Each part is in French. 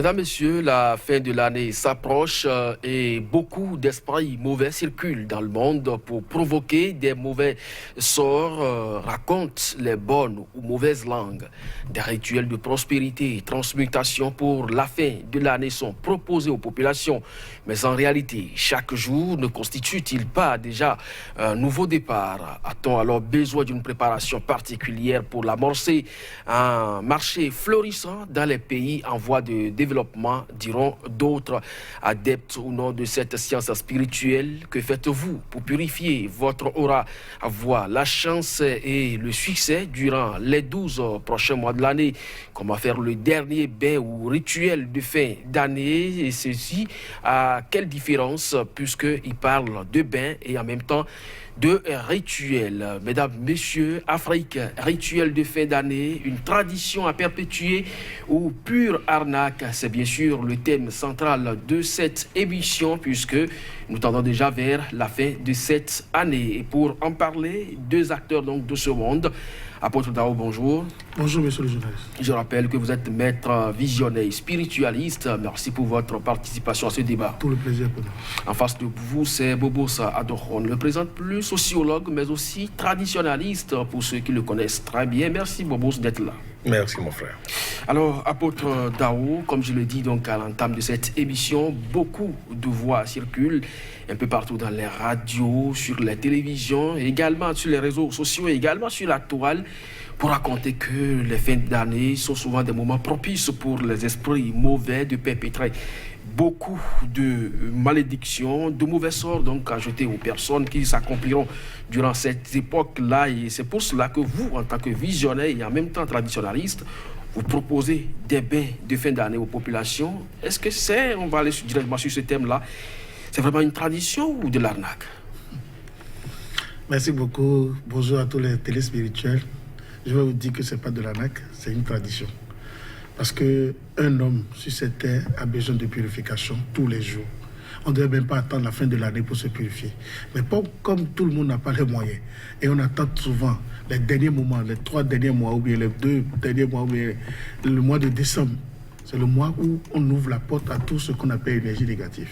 Mesdames, Messieurs, la fin de l'année s'approche et beaucoup d'esprits mauvais circulent dans le monde pour provoquer des mauvais sorts, racontent les bonnes ou mauvaises langues. Des rituels de prospérité et transmutation pour la fin de l'année sont proposés aux populations. Mais en réalité, chaque jour ne constitue-t-il pas déjà un nouveau départ? A-t-on alors besoin d'une préparation particulière pour l'amorcer? Un marché florissant dans les pays en voie de développement, diront d'autres. Adeptes ou non de cette science spirituelle, que faites-vous pour purifier votre aura, avoir la chance et le succès durant les 12 prochains mois de l'année? Comment faire le dernier bain ou rituel de fin d'année? Et ceci, à quelle différence, puisqu'il parle de bain et en même temps de rituels. Mesdames, Messieurs, Afrique, rituel de fin d'année, une tradition à perpétuer ou pure arnaque, c'est bien sûr le thème central de cette émission puisque nous tendons déjà vers la fin de cette année. Et pour en parler, deux acteurs donc de ce monde. Apôtre Dao, bonjour. Bonjour, monsieur le journaliste. Je rappelle que vous êtes maître visionnaire spiritualiste. Merci pour votre participation à ce débat. Tout le plaisir pour nous. En face de vous, c'est Bobosa Adoron. Le présente plus sociologue, mais aussi traditionnaliste pour ceux qui le connaissent très bien. Merci, Bobos, d'être là. Merci, mon frère. Alors, apôtre Dao, comme je le dis donc à l'entame de cette émission, beaucoup de voix circulent un peu partout dans les radios, sur les télévisions, également sur les réseaux sociaux, également sur la toile, pour raconter que les fins d'année sont souvent des moments propices pour les esprits mauvais de perpétrer beaucoup de malédictions, de mauvais sorts donc à jeter aux personnes qui s'accompliront durant cette époque-là. Et c'est pour cela que vous, en tant que visionnaire et en même temps traditionnaliste, vous proposez des bains de fin d'année aux populations. Est-ce que c'est, on va aller directement sur ce thème-là, c'est vraiment une tradition ou de l'arnaque? Merci beaucoup. Bonjour à tous les téléspirituels. Je vais vous dire que ce n'est pas de l'arnaque, c'est une tradition. Parce qu'un homme sur cette terre a besoin de purification tous les jours. On ne devait même pas attendre la fin de l'année pour se purifier. Mais comme tout le monde n'a pas les moyens, et on attend souvent les derniers moments, les 3 derniers mois, ou bien les 2 derniers mois, ou bien le mois de décembre, c'est le mois où on ouvre la porte à tout ce qu'on appelle énergie négative.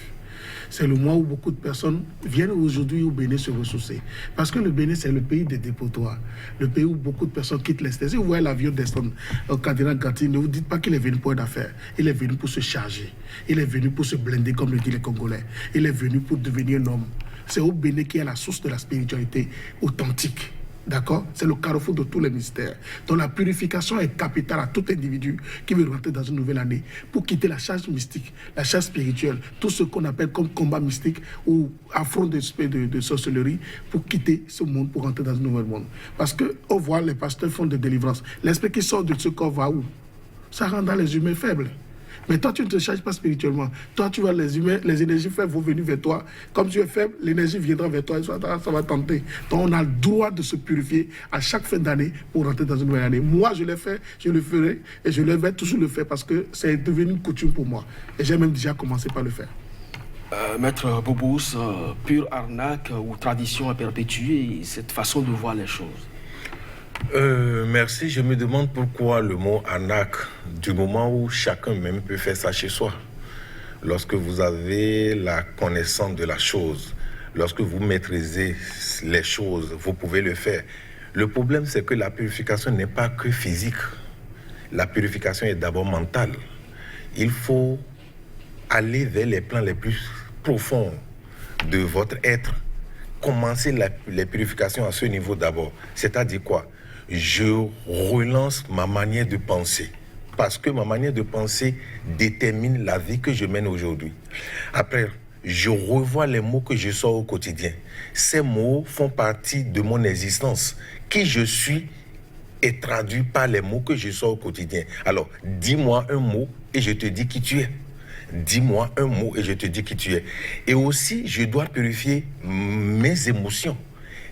C'est le mois où beaucoup de personnes viennent aujourd'hui au Bénin se ressourcer. Parce que le Bénin, c'est le pays des dépotoirs. Le pays où beaucoup de personnes quittent l'extérieur. Si vous voyez l'avion descendre au Cardinal Gantine, ne vous dites pas qu'il est venu pour une affaire. Il est venu pour se charger. Il est venu pour se blinder, comme le disent les Congolais. Il est venu pour devenir un homme. C'est au Bénin qu'il y a la source de la spiritualité authentique. D'accord? C'est le carrefour de tous les mystères. Donc la purification est capitale à tout individu qui veut rentrer dans une nouvelle année pour quitter la charge mystique, la charge spirituelle, tout ce qu'on appelle comme combat mystique ou affront de sorcellerie pour quitter ce monde, pour rentrer dans un nouvel monde. Parce qu'on voit les pasteurs font des délivrances. L'esprit qui sort de ce corps va où? Ça rend dans les humains faibles. Mais toi, tu ne te charges pas spirituellement. Toi, tu vois les humains, les énergies faibles vont venir vers toi. Comme tu es faible, l'énergie viendra vers toi et ça va tenter. Donc, on a le droit de se purifier à chaque fin d'année pour rentrer dans une nouvelle année. Moi, je l'ai fait, je le ferai et je vais toujours le faire parce que c'est devenu une coutume pour moi. Et j'ai même déjà commencé par le faire. Maître Bobos, pure arnaque ou tradition à perpétuer, cette façon de voir les choses? Merci. Je me demande pourquoi le mot arnaque, du moment où chacun même peut faire ça chez soi. Lorsque vous avez la connaissance de la chose, lorsque vous maîtrisez les choses, vous pouvez le faire. Le problème, c'est que la purification n'est pas que physique. La purification est d'abord mentale. Il faut aller vers les plans les plus profonds de votre être. Commencer les purifications à ce niveau d'abord. C'est-à-dire quoi? Je relance ma manière de penser. Parce que ma manière de penser détermine la vie que je mène aujourd'hui. Après, je revois les mots que je sors au quotidien. Ces mots font partie de mon existence. Qui je suis est traduit par les mots que je sors au quotidien. Alors, dis-moi un mot et je te dis qui tu es. Dis-moi un mot et je te dis qui tu es. Et aussi, je dois purifier mes émotions.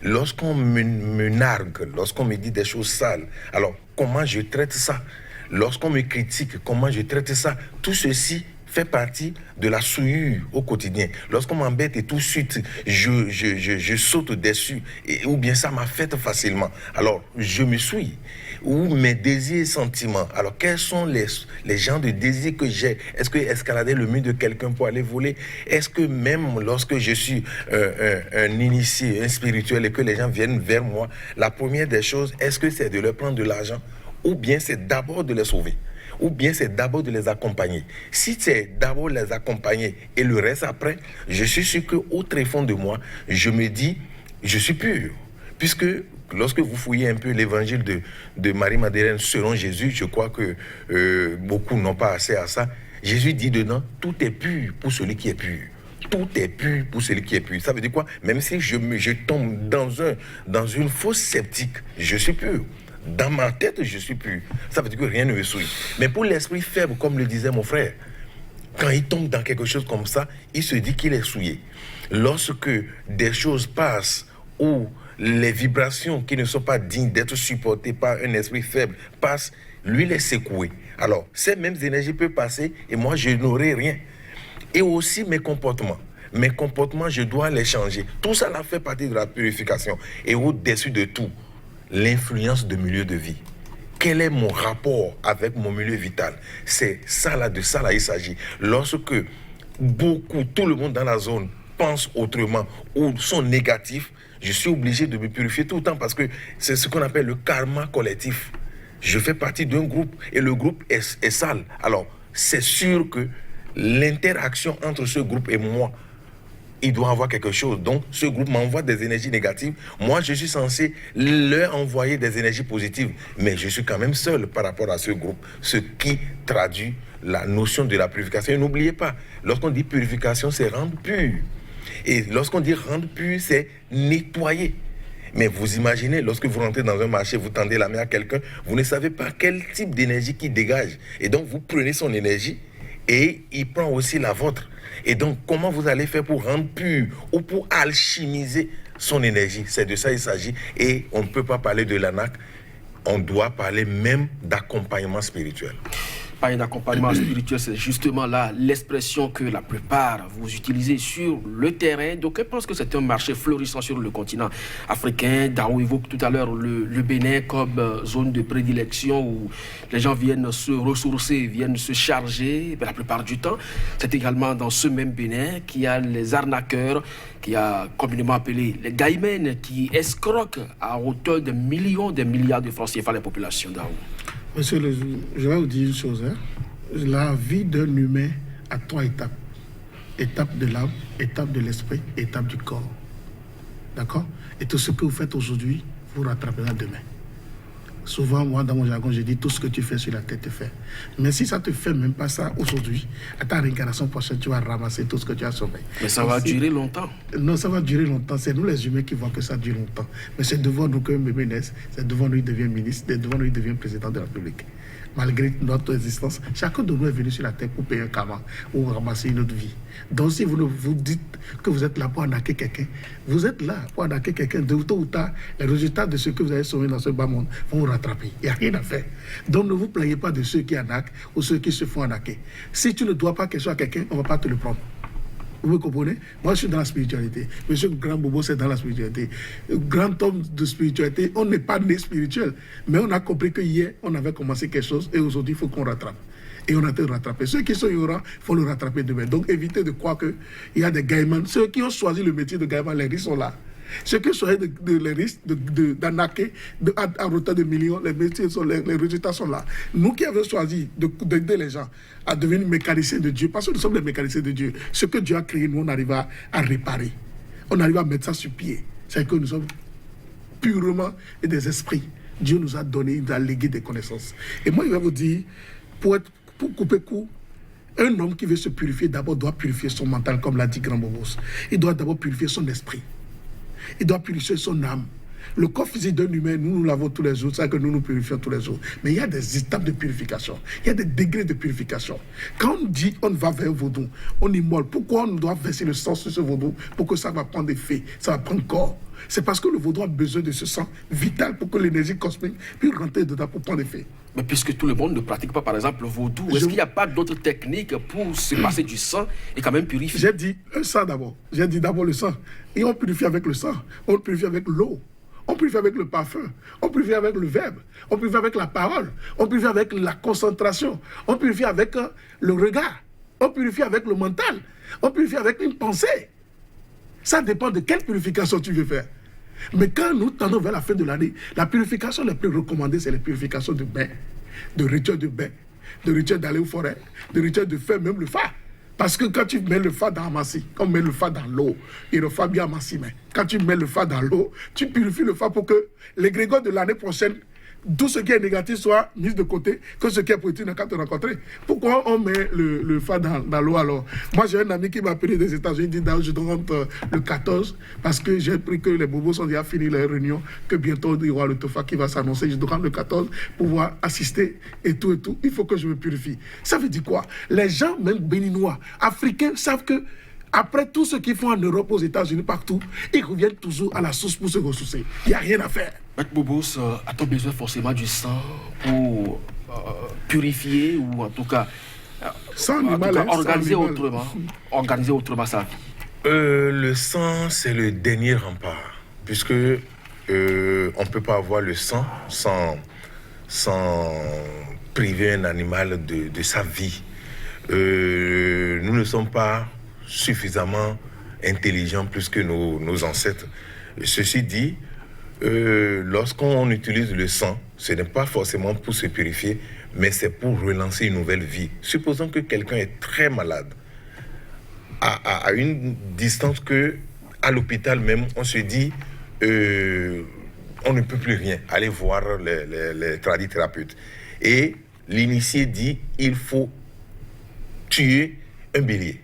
Lorsqu'on me nargue, lorsqu'on me dit des choses sales, alors comment je traite ça? Lorsqu'on me critique, comment je traite ça? Tout ceci fait partie de la souillure au quotidien. Lorsqu'on m'embête et tout de suite, je saute dessus, ou bien ça m'affecte facilement. Alors, je me souille. Ou mes désirs et sentiments. Alors, quels sont les genres de désirs que j'ai? Est-ce que escalader le mur de quelqu'un pour aller voler? Est-ce que même lorsque je suis un initié, un spirituel, et que les gens viennent vers moi, la première des choses, est-ce que c'est de leur prendre de l'argent? Ou bien c'est d'abord de les sauver? Ou bien c'est d'abord de les accompagner? Si c'est d'abord les accompagner et le reste après, je suis sûr qu'au très fond de moi, je me dis, je suis pur. Puisque lorsque vous fouillez un peu l'évangile de Marie-Madeleine selon Jésus, je crois que beaucoup n'ont pas assez à ça. Jésus dit dedans, tout est pur pour celui qui est pur. Tout est pur pour celui qui est pur. Ça veut dire quoi? Même si je tombe dans une fausse sceptique, je suis pur. Dans ma tête, je suis pur. Ça veut dire que rien ne me souille. Mais pour l'esprit faible, comme le disait mon frère, quand il tombe dans quelque chose comme ça, il se dit qu'il est souillé. Lorsque des choses passent où les vibrations qui ne sont pas dignes d'être supportées par un esprit faible passent, lui, il est secoué. Alors, ces mêmes énergies peuvent passer et moi, je n'aurai rien. Et aussi mes comportements. Mes comportements, je dois les changer. Tout ça, là, fait partie de la purification. Et au-dessus de tout, l'influence de milieu de vie. Quel est mon rapport avec mon milieu vital? C'est ça là, de ça là il s'agit. Lorsque tout le monde dans la zone pense autrement ou sont négatifs, je suis obligé de me purifier tout le temps parce que c'est ce qu'on appelle le karma collectif. Je fais partie d'un groupe et le groupe est sale. Alors, c'est sûr que l'interaction entre ce groupe et moi, il doit avoir quelque chose. Donc, ce groupe m'envoie des énergies négatives. Moi, je suis censé leur envoyer des énergies positives. Mais je suis quand même seul par rapport à ce groupe. Ce qui traduit la notion de la purification. Et n'oubliez pas, lorsqu'on dit purification, c'est rendre pur. Et lorsqu'on dit rendre pur, c'est nettoyer. Mais vous imaginez, lorsque vous rentrez dans un marché, vous tendez la main à quelqu'un, vous ne savez pas quel type d'énergie qui dégage. Et donc, vous prenez son énergie et il prend aussi la vôtre. Et donc, comment vous allez faire pour rendre pur ou pour alchimiser son énergie? C'est de ça qu'il s'agit. Et on ne peut pas parler de l'ANAC, on doit parler même d'accompagnement spirituel. Parler d'accompagnement spirituel, c'est justement là l'expression que la plupart vous utilisez sur le terrain. Donc, je pense que c'est un marché florissant sur le continent africain. Darou évoque tout à l'heure le Bénin comme zone de prédilection où les gens viennent se ressourcer, viennent se charger. Mais la plupart du temps, c'est également dans ce même Bénin qu'il y a les arnaqueurs, qu'il y a communément appelés les gaïmens, qui escroquent à hauteur de millions, de milliards de francs CFA la population d'Arou. Monsieur, je vais vous dire une chose. La vie d'un humain a 3 étapes. Étape de l'âme, étape de l'esprit, étape du corps. D'accord? Et tout ce que vous faites aujourd'hui, vous rattraperez demain. Souvent, moi, dans mon jargon, je dis tout ce que tu fais sur la tête te fait. Mais si ça ne te fait même pas ça aujourd'hui, à ta réincarnation prochaine, tu vas ramasser tout ce que tu as sauvé. Mais ça va durer longtemps. Non, ça va durer longtemps. C'est nous les humains qui voient que ça dure longtemps. Mais c'est devant nous qu'un bébé naisse, c'est devant nous qu'il devient ministre, c'est devant nous qu'il devient président de la République. Malgré notre existence, chacun de nous est venu sur la terre pour payer un karma ou ramasser une autre vie. Donc si vous vous dites que vous êtes là pour arnaquer quelqu'un, vous êtes là pour arnaquer quelqu'un. De tôt ou tard, les résultats de ce que vous avez sauvé dans ce bas monde vont vous rattraper. Il n'y a rien à faire. Donc ne vous plaignez pas de ceux qui arnaquent ou ceux qui se font arnaquer. Si tu ne dois pas quelque chose à quelqu'un, on ne va pas te le prendre. Vous me comprenez? Moi, je suis dans la spiritualité. Monsieur Grand Bobo, c'est dans la spiritualité. Grand homme de spiritualité, on n'est pas né spirituel. Mais on a compris que hier, on avait commencé quelque chose et aujourd'hui, il faut qu'on rattrape. Et on a été rattrapé. Ceux qui sont ignorants, il faut le rattraper demain. Donc, évitez de croire qu'il y a des gaïmans. Ceux qui ont choisi le métier de gaïman, les risques sont là. Ceux qui ont choisi les risques d'arnaquer à hauteur de millions, les résultats sont là. Nous qui avons choisi d'aider les gens à devenir mécaniciens de Dieu, parce que nous sommes les mécaniciens de Dieu, ce que Dieu a créé, nous, on arrive à réparer. On arrive à mettre ça sur pied. C'est que nous sommes purement des esprits. Dieu nous a donné, il nous a légué des connaissances. Et moi, je vais vous dire, pour couper court, un homme qui veut se purifier, d'abord doit purifier son mental, comme l'a dit Grand Bobos. Il doit d'abord purifier son esprit. Il doit purifier son âme. Le corps physique d'un humain, nous l'avons tous les jours, c'est que nous nous purifions tous les jours. Mais il y a des étapes de purification, il y a des degrés de purification. Quand on dit on va vers un vaudou, on immole. Pourquoi on doit verser le sang sur ce vaudou pour que ça va prendre effet, ça va prendre corps? C'est parce que le vaudou a besoin de ce sang vital pour que l'énergie cosmique puisse rentrer dedans pour prendre effet. Mais puisque tout le monde ne pratique pas, par exemple, le vaudou, est-ce qu'il n'y a pas d'autres techniques pour se passer du sang et quand même purifier? J'ai dit le sang d'abord. J'ai dit d'abord le sang. Et on purifie avec le sang. On purifie avec l'eau. On purifie avec le parfum. On purifie avec le verbe. On purifie avec la parole. On purifie avec la concentration. On purifie avec le regard. On purifie avec le mental. On purifie avec une pensée. Ça dépend de quelle purification tu veux faire. Mais quand nous tendons vers la fin de l'année, la purification la plus recommandée, c'est la purification de bain, de rituel de bain, de rituel d'aller aux forêts, de rituel de faire même le fa. Parce que quand tu mets le fa dans Amassi, on met le fa dans l'eau, et le fa bien Amassi, mais quand tu mets le fa dans l'eau, tu purifies le fa pour que l'égrégore de l'année prochaine, tout ce qui est négatif soit mis de côté, que ce qui est positif n'a qu'à te rencontrer. Pourquoi on met le fa dans l'eau alors? Moi, j'ai un ami qui m'a appelé des États-Unis, il dit je te rentre le 14 parce que j'ai appris que les bobos sont déjà finis leur réunion, que bientôt il y aura le tofa qui va s'annoncer. Je te rentre le 14 pour pouvoir assister et tout. Il faut que je me purifie. Ça veut dire quoi? Les gens, même béninois, africains, savent que après tout ce qu'ils font en Europe, aux États-Unis, partout, ils reviennent toujours à la source pour se ressourcer. Il n'y a rien à faire. Maître Bobos, a-t-on besoin forcément du sang pour purifier ou en tout cas, organiser autrement sa vie? Le sang, c'est le dernier rempart, puisque on ne peut pas avoir le sang sans priver un animal de sa vie. Nous ne sommes pas suffisamment intelligents plus que nos ancêtres. Ceci dit, lorsqu'on utilise le sang, ce n'est pas forcément pour se purifier, mais c'est pour relancer une nouvelle vie. Supposons que quelqu'un est très malade, à une distance que, à l'hôpital même, on se dit, on ne peut plus rien. Allez voir les tradithérapeutes. Et l'initié dit, il faut tuer un bélier.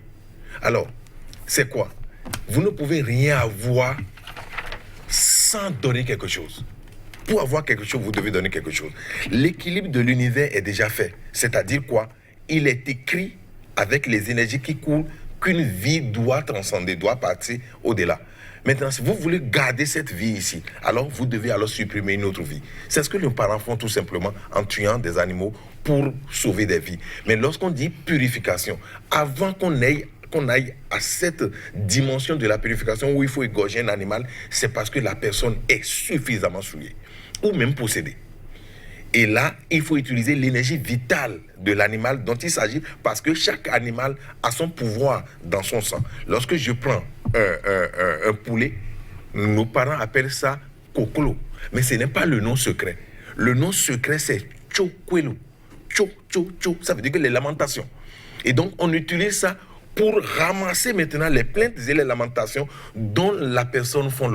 Alors, c'est quoi? Vous ne pouvez rien avoir sans donner quelque chose. Pour avoir quelque chose, vous devez donner quelque chose. L'équilibre de l'univers est déjà fait. C'est-à-dire quoi? Il est écrit avec les énergies qui coulent qu'une vie doit transcender, doit partir au-delà. Maintenant, si vous voulez garder cette vie ici, alors vous devez alors supprimer une autre vie. C'est ce que nos parents font tout simplement en tuant des animaux pour sauver des vies. Mais lorsqu'on dit purification, avant qu'on aille à cette dimension de la purification où il faut égorger un animal, c'est parce que la personne est suffisamment souillée ou même possédée. Et là, il faut utiliser l'énergie vitale de l'animal dont il s'agit parce que chaque animal a son pouvoir dans son sang. Lorsque je prends un poulet, nos parents appellent ça kokolo. Mais ce n'est pas le nom secret. Le nom secret, c'est chokwelo. Cho, ça veut dire que les lamentations. Et donc, on utilise ça pour ramasser maintenant les plaintes et les lamentations dont la personne fait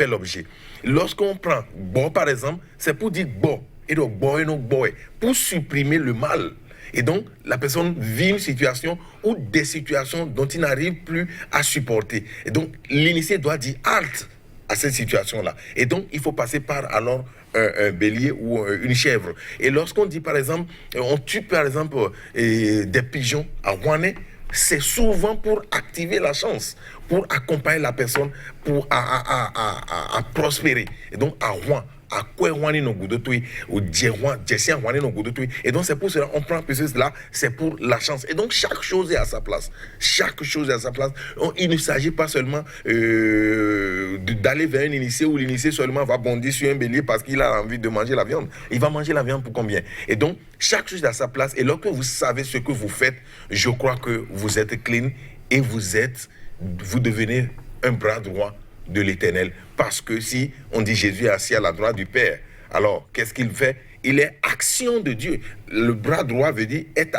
l'objet. Lorsqu'on prend bo par exemple, c'est pour dire bo et donc bo et non boy, pour supprimer le mal. Et donc la personne vit une situation ou des situations dont il n'arrive plus à supporter. Et donc l'initié doit dire halte à cette situation-là. Et donc il faut passer par alors un bélier ou une chèvre. Et lorsqu'on dit par exemple, on tue par exemple des pigeons à Rouanet, c'est souvent pour activer la chance, pour accompagner la personne, pour à prospérer. Et donc, à Rouen, à Kouérouani no Goudotoué, au Djessian Rouani no Goudotoué. Et donc, c'est pour cela on prend plus cela, c'est pour la chance. Et donc, chaque chose est à sa place. Chaque chose est à sa place. Il ne s'agit pas seulement d'aller vers un initié où l'initié seulement va bondir sur un bélier parce qu'il a envie de manger la viande. Il va manger la viande pour combien? Et donc, chaque chose est à sa place. Et lorsque vous savez ce que vous faites, je crois que vous êtes clean et vous devenez un bras droit de l'Éternel. Parce que si on dit Jésus est assis à la droite du Père, alors qu'est-ce qu'il fait? Il est action de Dieu. Le bras droit veut dire être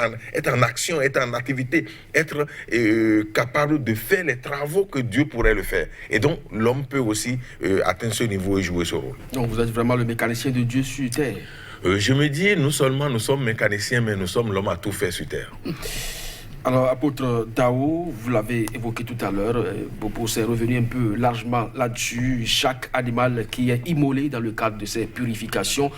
en action, être en activité, être capable de faire les travaux que Dieu pourrait le faire. Et donc l'homme peut aussi atteindre ce niveau et jouer ce rôle. Donc vous êtes vraiment le mécanicien de Dieu sur terre. Je me dis, nous sommes mécaniciens, mais nous sommes l'homme à tout faire sur terre. Alors, apôtre Dao, vous l'avez évoqué tout à l'heure, Bobo s'est revenu un peu largement là-dessus. Chaque animal qui est immolé dans le cadre de ces purifications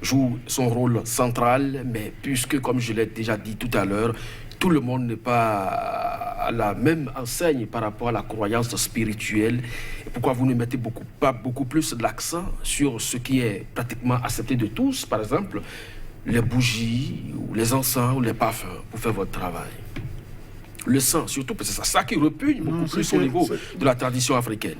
joue son rôle central, mais puisque, comme je l'ai déjà dit tout à l'heure, tout le monde n'est pas à la même enseigne par rapport à la croyance spirituelle. Et pourquoi vous ne mettez pas beaucoup plus l'accent sur ce qui est pratiquement accepté de tous, par exemple, les bougies, ou les encens, ou les parfums, pour faire votre travail? Le sang, surtout, parce que c'est ça qui repugne beaucoup plus au niveau de la tradition africaine.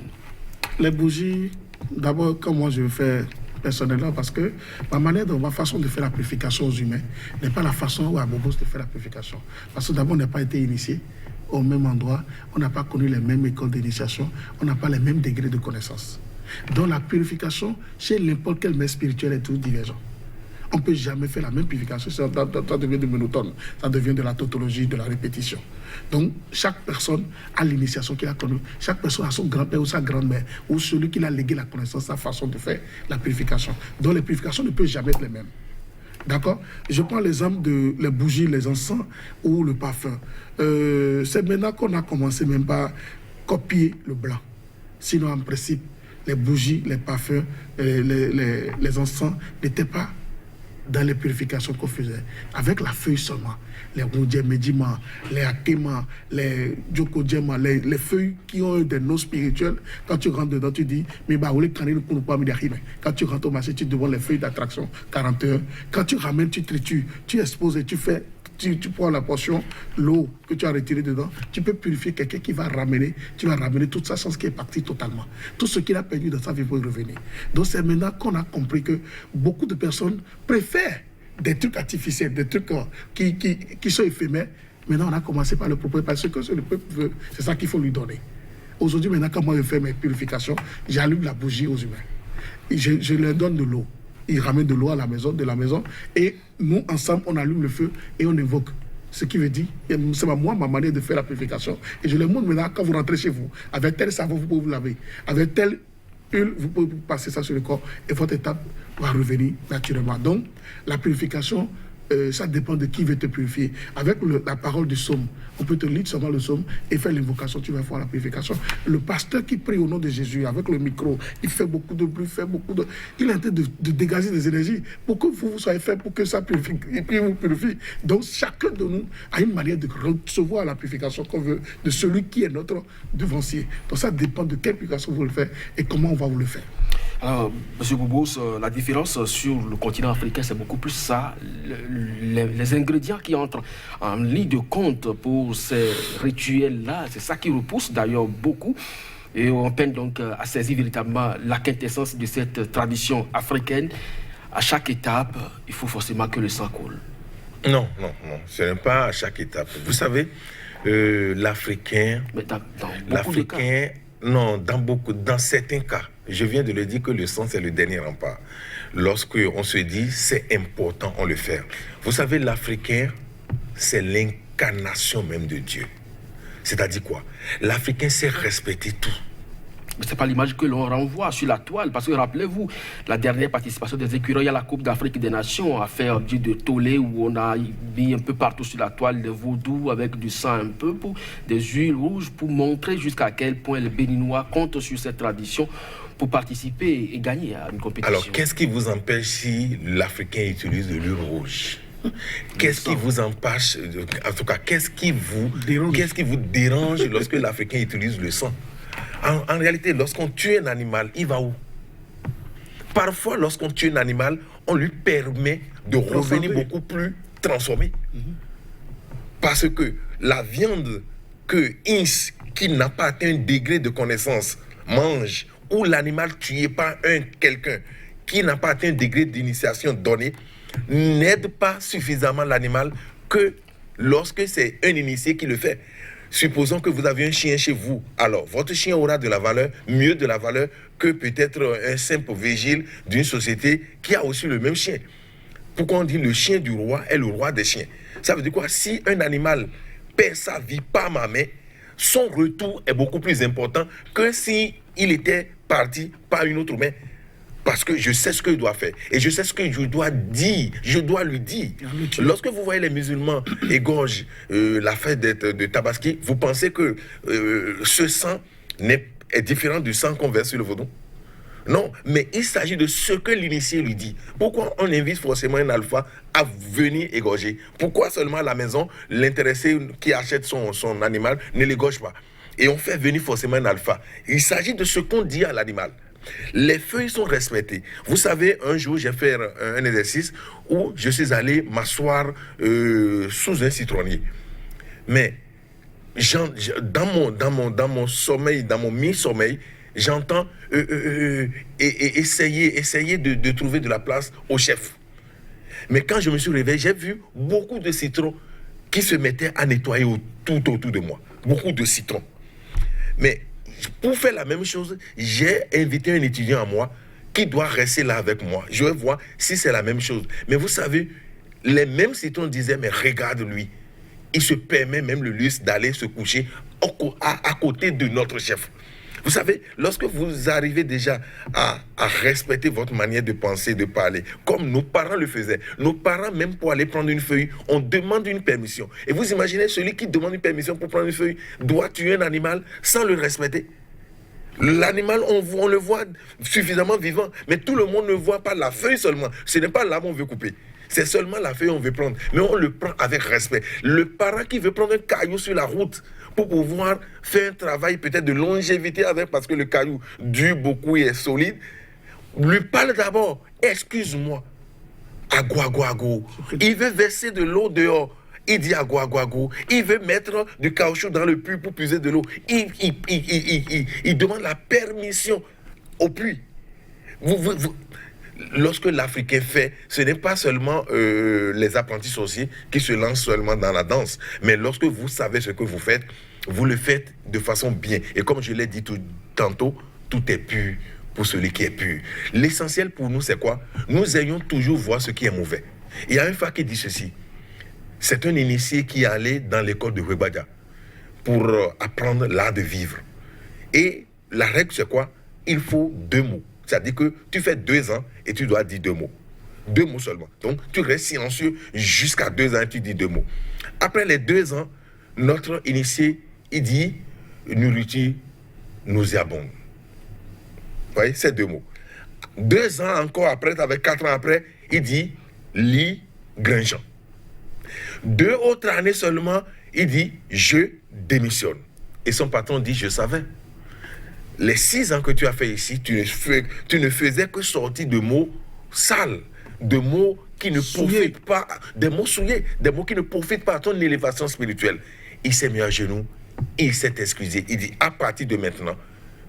Les bougies, d'abord, comme moi je le fais personnellement, parce que ma façon de faire la purification aux humains n'est pas la façon à Bobos de faire la purification. Parce que d'abord, on n'a pas été initié au même endroit, on n'a pas connu les mêmes écoles d'initiation, on n'a pas les mêmes degrés de connaissance. Donc la purification, chez n'importe quel maître spirituel, est tout divergent. On ne peut jamais faire la même purification, ça devient du monotone, ça devient de la tautologie, de la répétition. Donc, chaque personne a l'initiation qu'il a connue, chaque personne a son grand-père ou sa grand-mère, ou celui qui a légué la connaissance, sa façon de faire la purification. Donc, les purifications ne peuvent jamais être les mêmes. D'accord? Je prends l'exemple de les bougies, les encens ou le parfum. C'est maintenant qu'on a commencé même par copier le blanc. Sinon, en principe, les bougies, les parfums, les encens n'étaient pas dans les purifications qu'on faisait, avec la feuille seulement, les Roudjemedjima, les Akema, les Djokodjema, les feuilles qui ont des noms spirituels. Quand tu rentres dedans, tu dis, mais bah, quand tu rentres au marché, tu demandes les feuilles d'attraction, 40 heures. Quand tu ramènes, tu tritures, tu exposes et tu fais. Tu prends la portion, l'eau que tu as retirée dedans, tu peux purifier quelqu'un qui va ramener, tu vas ramener toute sa chance qui est partie totalement. Tout ce qu'il a perdu dans sa vie pour y revenir. Donc c'est maintenant qu'on a compris que beaucoup de personnes préfèrent des trucs artificiels, des trucs qui sont éphémères. Maintenant on a commencé par le peuple, parce que le peuple veut, c'est ça qu'il faut lui donner. Aujourd'hui maintenant quand moi je fais mes purifications, j'allume la bougie aux humains. Je leur donne de l'eau. Ils ramènent de l'eau à la maison, de la maison, et nous, ensemble, on allume le feu et on évoque. Ce qui veut dire, c'est moi, ma manière de faire la purification. Et je le montre maintenant, quand vous rentrez chez vous, avec tel savon, vous pouvez vous laver. Avec tel huile, vous pouvez passer ça sur le corps, et votre étape va revenir naturellement. Donc, la purification, ça dépend de qui veut te purifier. Avec la parole du psaume, on peut te lire seulement le psaume et faire l'invocation, tu vas faire la purification. Le pasteur qui prie au nom de Jésus, avec le micro, il fait beaucoup de bruit, il est en train de dégager des énergies pour que vous soyez fait, pour que ça purifie, et puis vous purifie. Donc chacun de nous a une manière de recevoir la purification qu'on veut de celui qui est notre devancier. Donc ça dépend de quelle purification vous le faites et comment on va vous le faire. Alors, M. Bobos, la différence sur le continent africain, c'est beaucoup plus ça, les ingrédients qui entrent en ligne de compte pour ces rituels-là, c'est ça qui repousse d'ailleurs beaucoup. Et on peine donc à saisir véritablement la quintessence de cette tradition africaine. À chaque étape, il faut forcément que le sang coule. Non, ce n'est pas à chaque étape. Vous savez, l'Africain... Mais dans beaucoup de cas. Non, dans certains cas, je viens de le dire que le sang, c'est le dernier rempart. Lorsqu'on se dit, c'est important, on le fait. Vous savez, l'Africain, c'est l'incarnation même de Dieu. C'est-à-dire quoi? L'Africain sait respecter tout. Mais ce n'est pas l'image que l'on renvoie sur la toile. Parce que rappelez-vous, la dernière participation des écureuils à la Coupe d'Afrique des Nations a fait objet de tollé où on a mis un peu partout sur la toile des vaudous avec du sang un peu, des huiles rouges, pour montrer jusqu'à quel point les Béninois comptent sur cette tradition pour participer et gagner à une compétition. Alors, qu'est-ce qui vous empêche si l'Africain utilise de l'huile rouge? Qu'est-ce qui vous empêche, en tout cas, qu'est-ce qui vous dérange lorsque l'Africain utilise le sang? En réalité, lorsqu'on tue un animal, il va où? Parfois, lorsqu'on tue un animal, on lui permet de revenir beaucoup plus transformé. Parce que la viande que Ins, qui n'a pas atteint un degré de connaissance, mange, ou l'animal tué par quelqu'un qui n'a pas atteint un degré d'initiation donné, n'aide pas suffisamment l'animal que lorsque c'est un initié qui le fait. Supposons que vous avez un chien chez vous. Alors, votre chien aura de la valeur, mieux de la valeur que peut-être un simple vigile d'une société qui a aussi le même chien. Pourquoi on dit le chien du roi est le roi des chiens? Ça veut dire quoi? Si un animal perd sa vie par ma main, son retour est beaucoup plus important que si il était parti par une autre main. Parce que je sais ce que je dois faire. Et je sais ce que je dois dire. Je dois lui dire. Lorsque vous voyez les musulmans égorgent la fête de Tabaski, vous pensez que ce sang est différent du sang qu'on verse sur le vaudou? Non, mais il s'agit de ce que l'initié lui dit. Pourquoi on invite forcément un alpha à venir égorger? Pourquoi seulement à la maison, l'intéressé qui achète son animal ne l'égorge pas? Et on fait venir forcément un alpha. Il s'agit de ce qu'on dit à l'animal. Les feuilles sont respectées. Vous savez, un jour, j'ai fait un exercice où je suis allé m'asseoir sous un citronnier. Mais dans mon sommeil, dans mon mi-sommeil, j'entends essayer de trouver de la place au chef. Mais quand je me suis réveillé, j'ai vu beaucoup de citrons qui se mettaient à nettoyer tout autour de moi. Beaucoup de citrons. Mais pour faire la même chose, j'ai invité un étudiant à moi qui doit rester là avec moi. Je vais voir si c'est la même chose. Mais vous savez, les mêmes citrons disaient, mais regarde lui. Il se permet même le luxe d'aller se coucher à côté de notre chef. Vous savez, lorsque vous arrivez déjà à respecter votre manière de penser, de parler, comme nos parents le faisaient, nos parents, même pour aller prendre une feuille, on demande une permission. Et vous imaginez, celui qui demande une permission pour prendre une feuille doit tuer un animal sans le respecter. L'animal, on le voit suffisamment vivant, mais tout le monde ne voit pas la feuille seulement. Ce n'est pas là qu'on veut couper. C'est seulement la feuille qu'on veut prendre, mais on le prend avec respect. Le parent qui veut prendre un caillou sur la route pour pouvoir faire un travail peut-être de longévité avec, parce que le caillou dure beaucoup et est solide, lui parle d'abord, excuse-moi, agouagouagou. Il veut verser de l'eau dehors. Il dit agouagouagou. Il veut mettre du caoutchouc dans le puits pour puiser de l'eau. Il demande la permission au puits. Lorsque l'Africain fait, ce n'est pas seulement les apprentis sorciers qui se lancent seulement dans la danse, mais lorsque vous savez ce que vous faites, vous le faites de façon bien. Et comme je l'ai dit tantôt, tout est pur pour celui qui est pur. L'essentiel pour nous, c'est quoi? Nous ayons toujours voir ce qui est mauvais. Il y a un frère qui dit ceci. C'est un initié qui est allé dans l'école de Webada pour apprendre l'art de vivre. Et la règle, c'est quoi? Il faut 2 mots. C'est-à-dire que tu fais 2 ans et tu dois dire 2 mots. 2 mots seulement. Donc, tu restes silencieux jusqu'à 2 ans et tu dis 2 mots. Après les 2 ans, notre initié, il dit nourriture nauséabonde. Vous voyez, c'est 2 mots. 2 ans encore après, avec 4 ans après, il dit lit gringeant. 2 autres années seulement, il dit je démissionne. Et son patron dit je savais. Les 6 ans que tu as fait ici, tu ne faisais que sortir de mots sales, de mots qui ne profitent pas, des mots souillés, des mots qui ne profitent pas à ton élévation spirituelle. Il s'est mis à genoux, il s'est excusé. Il dit, à partir de maintenant,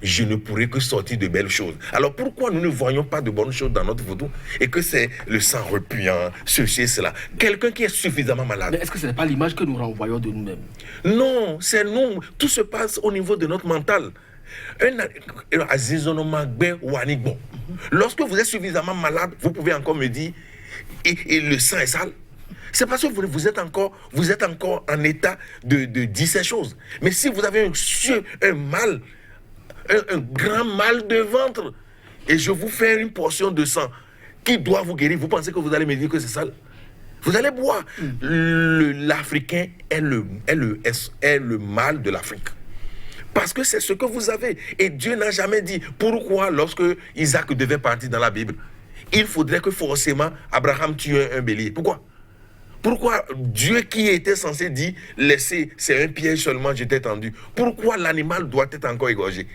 je ne pourrai que sortir de belles choses. Alors pourquoi nous ne voyons pas de bonnes choses dans notre vaudou et que c'est le sang repuant, ceci et cela? Quelqu'un qui est suffisamment malade. Mais est-ce que ce n'est pas l'image que nous renvoyons de nous-mêmes? Non, c'est nous. Tout se passe au niveau de notre mental. Lorsque vous êtes suffisamment malade, vous pouvez encore me dire et le sang est sale. C'est parce que vous êtes encore en état de dire ces choses. Mais si vous avez un mal, un grand mal de ventre, et je vous fais une portion de sang qui doit vous guérir, vous pensez que vous allez me dire que c'est sale? Vous allez boire. L'Africain est le mal de l'Afrique. Parce que c'est ce que vous avez. Et Dieu n'a jamais dit pourquoi lorsque Isaac devait partir dans la Bible, il faudrait que forcément Abraham tue un bélier. Pourquoi Dieu qui était censé dire laissez, c'est un piège seulement, je t'ai tendu. Pourquoi l'animal doit être encore égorgé?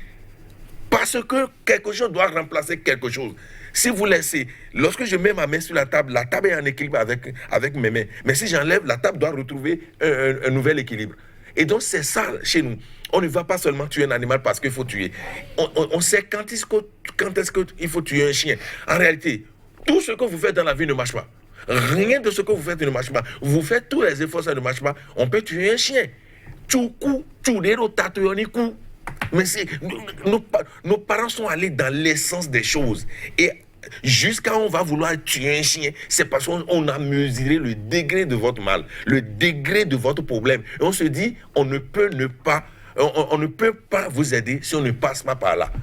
Parce que quelque chose doit remplacer quelque chose. Si vous laissez, lorsque je mets ma main sur la table est en équilibre avec mes mains. Mais si j'enlève, la table doit retrouver un nouvel équilibre. Et donc c'est ça chez nous. On ne va pas seulement tuer un animal parce qu'il faut tuer. On sait quand est-ce qu'il faut tuer un chien. En réalité, tout ce que vous faites dans la vie ne marche pas. Rien de ce que vous faites ne marche pas. Vous faites tous les efforts, ça ne marche pas. On peut tuer un chien. Mais nos parents sont allés dans l'essence des choses. Et jusqu'à on va vouloir tuer un chien, c'est parce qu'on a mesuré le degré de votre mal, le degré de votre problème. Et on se dit, on ne peut pas vous aider si on ne passe pas par là.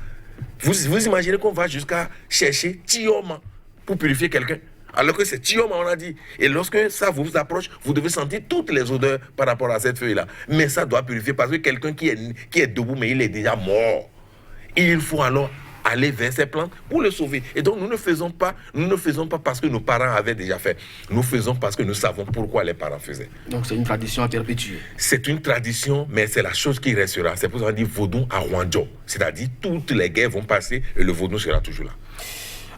Vous imaginez qu'on va jusqu'à chercher Tioma pour purifier quelqu'un? Alors que c'est Tioma, on a dit. Et lorsque ça vous approche, vous devez sentir toutes les odeurs par rapport à cette feuille-là. Mais ça doit purifier parce que quelqu'un qui est debout, mais il est déjà mort. Et il faut alors aller vers ces plantes pour le sauver. Et donc nous ne faisons pas parce que nos parents avaient déjà fait. Nous faisons parce que nous savons pourquoi les parents faisaient. Donc c'est une tradition à perpétuer. C'est une tradition, mais c'est la chose qui restera. C'est pour ça qu'on dit vaudou à Rwandjo. C'est-à-dire toutes les guerres vont passer et le vaudou sera toujours là.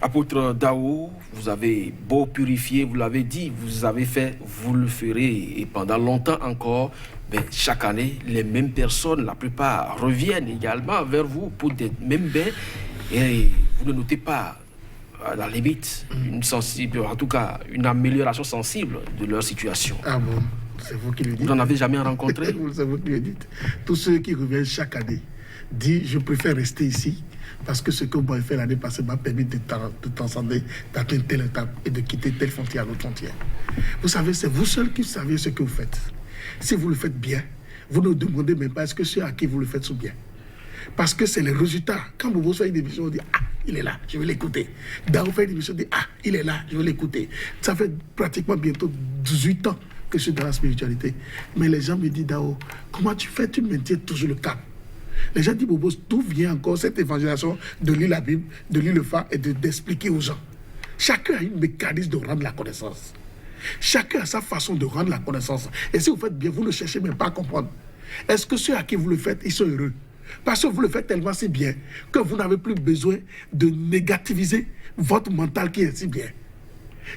Apôtre Dao, vous avez beau purifier, vous l'avez dit, vous avez fait, vous le ferez. Et pendant longtemps encore, ben, chaque année, les mêmes personnes, la plupart, reviennent également vers vous pour des mêmes bains. Et vous ne notez pas, à la limite, en tout cas, une amélioration sensible de leur situation. Ah bon, c'est vous qui le dites. Vous n'en avez jamais rencontré? C'est vous qui le dites. Tous ceux qui reviennent chaque année disent, je préfère rester ici parce que ce que vous avez fait l'année passée m'a permis de transcender, d'atteindre telle étape et de quitter telle frontière à l'autre frontière. Vous savez, c'est vous seul qui savez ce que vous faites. Si vous le faites bien, vous ne demandez même pas est-ce que ceux à qui vous le faites sont bien. Parce que c'est les résultats. Quand Bobo fait une émission, on dit ah, il est là, je vais l'écouter. Dao fait une émission, on dit ah, il est là, je vais l'écouter. Ça fait pratiquement bientôt 18 ans que je suis dans la spiritualité. Mais les gens me disent Dao, comment tu fais? Tu maintiens toujours le cap. Les gens disent Bobo, d'où vient encore cette évangélisation de lire la Bible, de lire le phare et d'expliquer aux gens? Chacun a un mécanisme de rendre la connaissance. Chacun a sa façon de rendre la connaissance. Et si vous faites bien, vous ne cherchez même pas à comprendre. Est-ce que ceux à qui vous le faites, ils sont heureux? Parce que vous le faites tellement si bien que vous n'avez plus besoin de négativiser votre mental qui est si bien.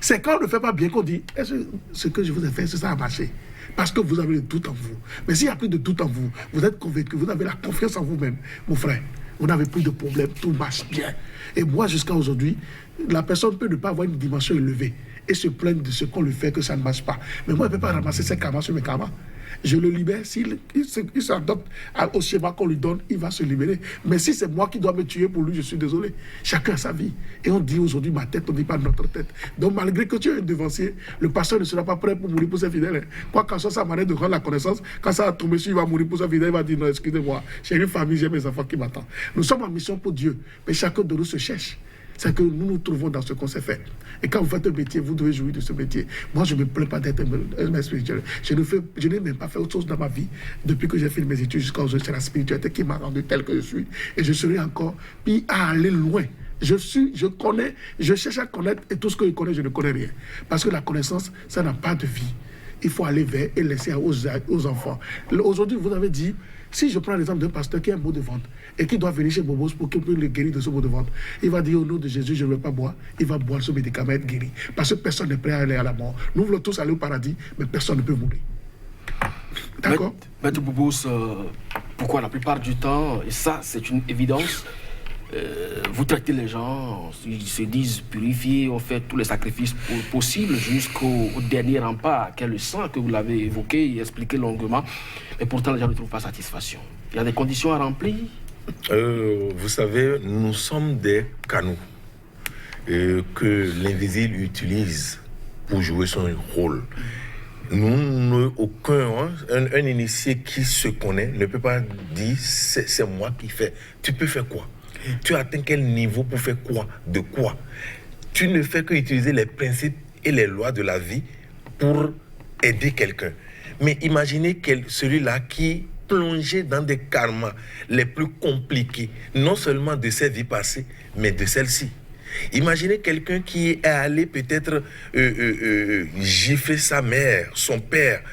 C'est quand on ne fait pas bien qu'on dit est-ce que ce que je vous ai fait, ça a marché? Parce que vous avez le doute en vous. Mais s'il n'y a plus de doute en vous, vous êtes convaincu, vous avez la confiance en vous-même, mon frère, vous n'avez plus de problème, tout marche bien. Et moi, jusqu'à aujourd'hui, la personne peut ne pas avoir une dimension élevée et se plaindre de ce qu'on lui fait, que ça ne marche pas. Mais moi, je ne peux pas ramasser ses karmas sur mes karmas. Je le libère. S'il s'adopte au schéma qu'on lui donne, il va se libérer. Mais si c'est moi qui dois me tuer pour lui, je suis désolé. Chacun a sa vie. Et on dit aujourd'hui ma tête, on ne dit pas notre tête. Donc malgré que tu es un devancier, le pasteur ne sera pas prêt pour mourir pour ses fidèles. Quoi qu'en soit sa manière de rendre la connaissance, quand ça va tomber sur, il va mourir pour ses fidèles, il va dire non, excusez-moi, j'ai une famille, j'ai mes enfants qui m'attendent. Nous sommes en mission pour Dieu, mais chacun de nous se cherche. C'est que nous nous trouvons dans ce qu'on s'est fait. Et quand vous faites un métier, vous devez jouir de ce métier. Moi, je ne me plains pas d'être un maître spirituel. Je n'ai même pas fait autre chose dans ma vie. Depuis que j'ai fait mes études jusqu'à aujourd'hui, c'est la spiritualité qui m'a rendu tel que je suis. Et je serai encore, puis à aller loin. Je connais, je cherche à connaître, et tout ce que je connais, je ne connais rien. Parce que la connaissance, ça n'a pas de vie. Il faut aller vers et laisser aux enfants. Aujourd'hui, vous avez dit, si je prends l'exemple d'un pasteur qui a un mot de vente et qui doit venir chez Bobos pour qu'il puisse le guérir de ce mot de vente, il va dire au nom de Jésus, je ne veux pas boire. Il va boire ce médicament et être guéri. Parce que personne n'est prêt à aller à la mort. Nous voulons tous aller au paradis, mais personne ne peut mourir. D'accord? Maître Bobos, pourquoi la plupart du temps, et ça c'est une évidence, vous traitez les gens, ils se disent purifiés, on fait tous les sacrifices possibles jusqu'au dernier rempart, qu'est le sang, que vous l'avez évoqué et expliqué longuement, mais pourtant les gens ne trouvent pas satisfaction. Il y a des conditions à remplir. Vous savez, nous sommes des canaux que l'invisible utilise pour jouer son rôle. Un initié qui se connaît ne peut pas dire c'est moi qui fais. Tu peux faire quoi? Tu atteins quel niveau pour faire quoi? De quoi? Tu ne fais qu'utiliser les principes et les lois de la vie pour aider quelqu'un. Mais imaginez celui-là qui plongeait dans des karmas les plus compliqués, non seulement de ses vies passées, mais de celle-ci. Imaginez quelqu'un qui est allé peut-être gifler sa mère, son père,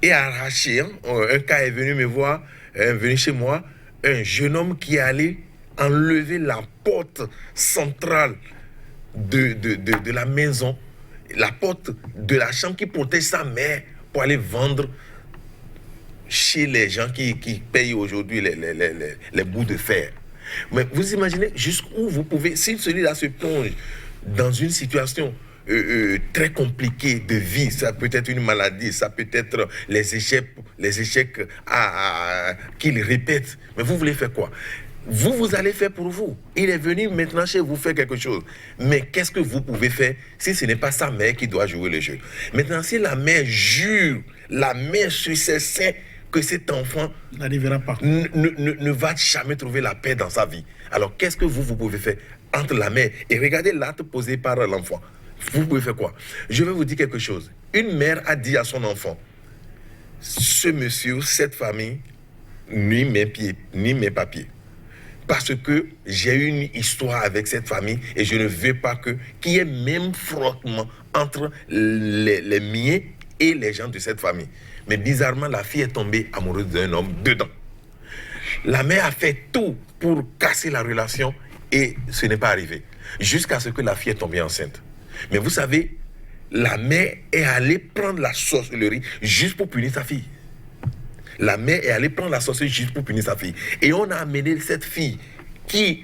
et arracher. Un cas est venu me voir, venu chez moi, un jeune homme qui est allé enlever la porte centrale de la maison, la porte de la chambre qui protège sa mère pour aller vendre chez les gens qui payent aujourd'hui les bouts de fer. Mais vous imaginez jusqu'où vous pouvez, si celui-là se plonge dans une situation très compliquée de vie, ça peut être une maladie, ça peut être les échecs qu'il répète, mais vous voulez faire quoi? Vous allez faire pour vous. Il est venu maintenant chez vous faire quelque chose. Mais qu'est-ce que vous pouvez faire si ce n'est pas sa mère qui doit jouer le jeu? Maintenant, si la mère jure, la mère sur ses seins, que cet enfant n'arrivera pas. Ne va jamais trouver la paix dans sa vie. Alors, qu'est-ce que vous pouvez faire entre la mère et regardez l'acte posé par l'enfant? Vous pouvez faire quoi? Je vais vous dire quelque chose. Une mère a dit à son enfant, ce monsieur, cette famille, ni mes papiers. Parce que j'ai eu une histoire avec cette famille et je ne veux pas qu'il y ait même frottement entre les miens et les gens de cette famille. Mais bizarrement, la fille est tombée amoureuse d'un homme dedans. La mère a fait tout pour casser la relation et ce n'est pas arrivé. Jusqu'à ce que la fille est tombée enceinte. Mais vous savez, la mère est allée prendre la sorcellerie juste pour punir sa fille. La mère est allée prendre la sorcellerie juste pour punir sa fille. Et on a amené cette fille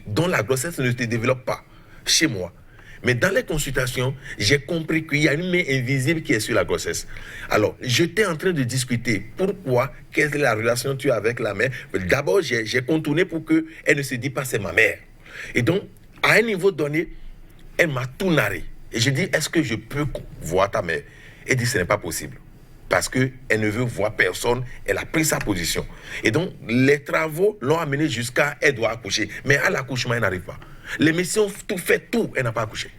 dont la grossesse ne se développe pas chez moi. Mais dans les consultations, j'ai compris qu'il y a une main invisible qui est sur la grossesse. Alors, j'étais en train de discuter pourquoi, quelle est la relation que tu as avec la mère. D'abord, j'ai contourné pour qu'elle ne se dise pas c'est ma mère. Et donc, à un niveau donné, elle m'a tout narré. Et j'ai dit, est-ce que je peux voir ta mère? Elle dit, ce n'est pas possible. Parce qu'elle ne veut voir personne, elle a pris sa position. Et donc, les travaux l'ont amenée jusqu'à, elle doit accoucher. Mais à l'accouchement, elle n'arrive pas. Les médecins ont tout fait, elle n'a pas accouché.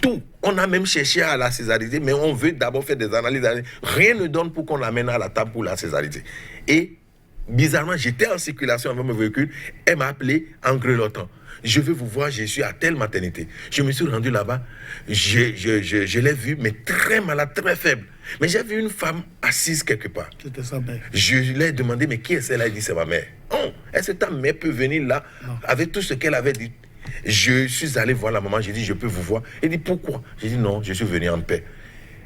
Tout. On a même cherché à la césariser, mais on veut d'abord faire des analyses. Rien ne donne pour qu'on l'amène à la table pour la césariser. Et bizarrement, j'étais en circulation avec mon véhicule, elle m'a appelé en grelottant. Je veux vous voir, je suis à telle maternité. Je me suis rendu là-bas, je l'ai vue, mais très malade, très faible. Mais j'ai vu une femme assise quelque part. C'était sa mère. Je lui ai demandé, mais qui est celle-là? Elle dit, c'est ma mère. Oh, est-ce que ta mère peut venir là avec tout ce qu'elle avait dit? Je suis allé voir la maman, j'ai dit, je peux vous voir. Elle dit, pourquoi? J'ai dit, non, je suis venu en paix.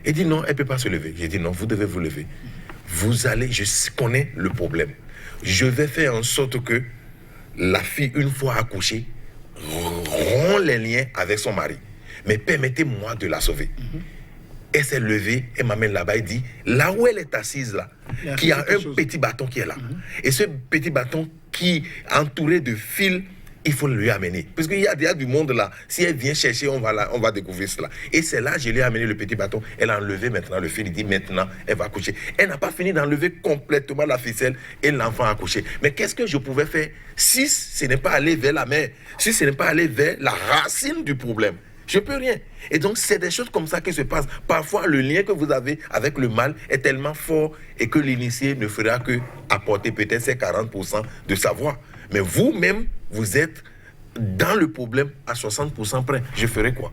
Elle dit, non, elle ne peut pas se lever. J'ai dit, non, vous devez vous lever. Vous allez, je connais le problème. Je vais faire en sorte que la fille, une fois accouchée, rompt les liens avec son mari. Mais permettez-moi de la sauver. Elle s'est levée, elle m'amène là-bas, elle dit, là où elle est assise là, il y a un petit bâton qui est là. Et ce petit bâton qui est entouré de fils, il faut le lui amener. Parce qu'il y a déjà du monde là. Si elle vient chercher, on va découvrir cela. Et c'est là, je lui ai amené le petit bâton. Elle a enlevé maintenant le fil. Il dit maintenant, elle va accoucher. Elle n'a pas fini d'enlever complètement la ficelle et l'enfant a accouché. Mais qu'est-ce que je pouvais faire si ce n'est pas aller vers la mère, si ce n'est pas aller vers la racine du problème? Je ne peux rien. Et donc, c'est des choses comme ça qui se passent. Parfois, le lien que vous avez avec le mal est tellement fort et que l'initié ne fera que apporter peut-être ces 40% de savoir. Mais vous-même, vous êtes dans le problème à 60% près. Je ferai quoi?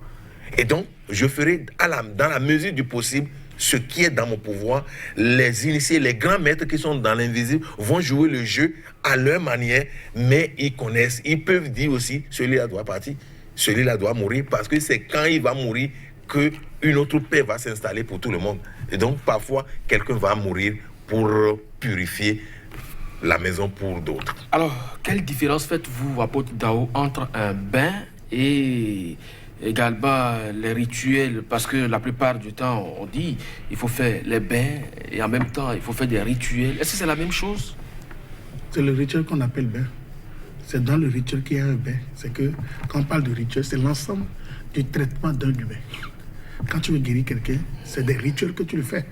Et donc, je ferai dans la mesure du possible ce qui est dans mon pouvoir. Les initiés, les grands maîtres qui sont dans l'invisible vont jouer le jeu à leur manière, mais ils connaissent. Ils peuvent dire aussi, celui-là doit partir, celui-là doit mourir, parce que c'est quand il va mourir qu'une autre paix va s'installer pour tout le monde. Et donc, parfois, quelqu'un va mourir pour purifier la maison pour d'autres. Alors, quelle différence faites-vous, apôtre Dao, entre un bain et également les rituels? Parce que la plupart du temps, on dit il faut faire les bains et en même temps, il faut faire des rituels. Est-ce que c'est la même chose? C'est le rituel qu'on appelle bain. C'est dans le rituel qu'il y a un bain. C'est que, quand on parle de rituel, c'est l'ensemble du traitement d'un humain. Quand tu veux guérir quelqu'un, c'est des rituels que tu le fais.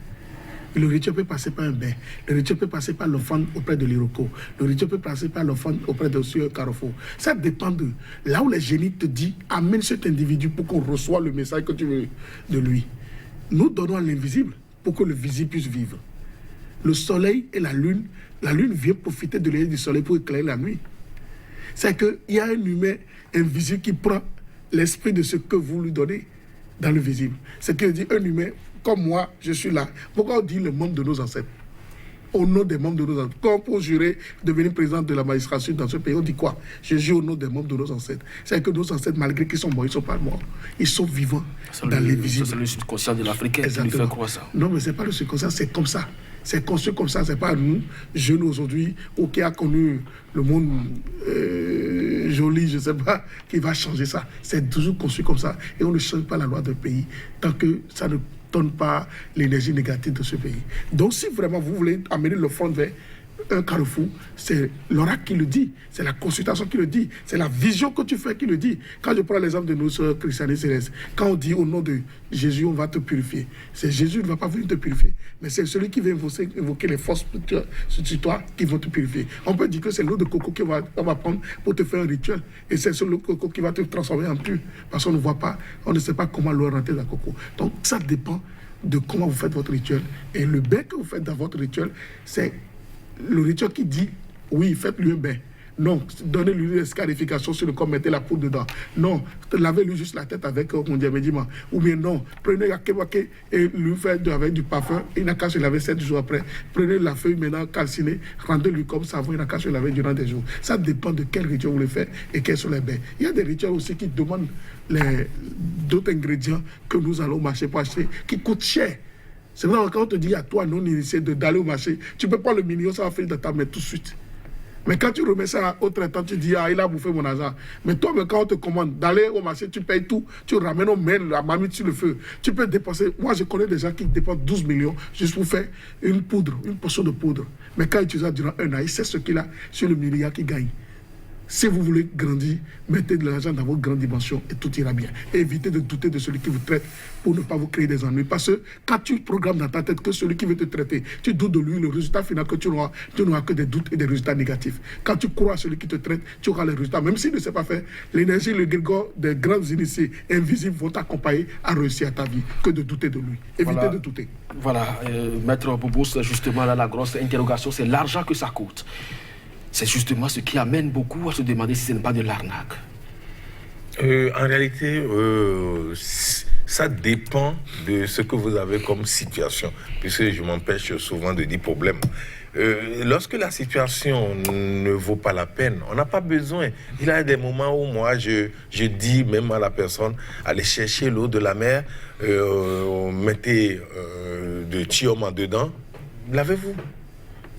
Le rituel peut passer par un bain. Le rituel peut passer par l'offrande auprès de l'Iroko. Le rituel peut passer par l'offrande auprès de Monsieur Carrefour. Ça dépend de là où les génies te disent amène cet individu pour qu'on reçoive le message que tu veux de lui. Nous donnons l'invisible pour que le visible puisse vivre. Le soleil et la lune vient profiter de l'énergie du soleil pour éclairer la nuit. C'est qu'il y a un humain invisible qui prend l'esprit de ce que vous lui donnez dans le visible. C'est qu'il dit un humain comme moi, je suis là. Pourquoi on dit le membre de nos ancêtres? Au nom des membres de nos ancêtres. Quand pour jurer devenir président de la magistrature dans ce pays, on dit quoi? Je jure au nom des membres de nos ancêtres. C'est que nos ancêtres, malgré qu'ils sont morts, ils ne sont pas morts. Ils sont vivants dans l'invisible. C'est le subconscient de l'Africain qui lui fait croire ça. Non, mais ce n'est pas le subconscient, c'est comme ça. C'est construit comme ça. Ce n'est pas nous, jeunes aujourd'hui, ou qui a connu le monde joli, je ne sais pas, qui va changer ça. C'est toujours construit comme ça. Et on ne change pas la loi d'un pays tant que ça ne donne pas l'énergie négative de ce pays. Donc, si vraiment vous voulez amener l'offrande vers un carrefour, c'est l'oracle qui le dit, c'est la consultation qui le dit, c'est la vision que tu fais qui le dit. Quand je prends l'exemple de nos sœurs Christiane et Céleste, quand on dit au nom de Jésus, on va te purifier, c'est Jésus ne va pas venir te purifier, mais c'est celui qui va invoquer les forces sur toi qui vont te purifier. On peut dire que c'est l'eau de coco qu'on va prendre pour te faire un rituel, et c'est ce l'eau de coco qui va te transformer en pur, parce qu'on ne voit pas, on ne sait pas comment l'eau rentrer dans le coco. Donc ça dépend de comment vous faites votre rituel. Et le bain que vous faites dans votre rituel, c'est le rituel qui dit, oui, faites-lui un bain. Non, donnez-lui une scarification sur le corps, mettez la poudre dedans. Non, lavez-lui juste la tête avec mon médicament. Ou bien non, prenez la kebake et lui faites avec du parfum, il n'a qu'à se laver 7 jours après. Prenez la feuille maintenant calcinée, rendez-lui comme savon, il n'a qu'à se laver durant des jours. Ça dépend de quel rituel vous le faites et quels sont les bains. Il y a des rituels aussi qui demandent d'autres ingrédients que nous allons au marché pour acheter, qui coûtent cher. C'est vrai, quand on te dit à toi, non initié, d'aller au marché, tu ne peux pas le million, ça va finir dans ta main tout de suite. Mais quand tu remets ça au traitant, tu dis, ah, il a bouffé mon argent. Mais toi, quand on te commande d'aller au marché, tu payes tout, tu ramènes, on met la marmite sur le feu. Tu peux dépenser, moi je connais des gens qui dépensent 12 millions juste pour faire une poudre, une portion de poudre. Mais quand il utilise ça durant un an, il sait ce qu'il a sur le milliard qu'il gagne. Si vous voulez grandir, mettez de l'argent dans vos grandes dimensions et tout ira bien. Et évitez de douter de celui qui vous traite pour ne pas vous créer des ennuis. Parce que quand tu programmes dans ta tête que celui qui veut te traiter, tu doutes de lui, le résultat final que tu n'auras que des doutes et des résultats négatifs. Quand tu crois à celui qui te traite, tu auras les résultats. Même s'il ne sait pas faire, l'énergie, le grégor des grands initiés invisibles vont t'accompagner à réussir à ta vie que de douter de lui. Évitez de douter. Voilà, Maître Boubous, justement, là, la grosse interrogation, c'est l'argent que ça coûte. C'est justement ce qui amène beaucoup à se demander si ce n'est pas de l'arnaque. En réalité, ça dépend de ce que vous avez comme situation, puisque je m'empêche souvent de dire problème. Lorsque la situation ne vaut pas la peine, on n'a pas besoin. Il y a des moments où moi, je dis même à la personne, allez chercher l'eau de la mer, mettez de thium en dedans, lavez-vous.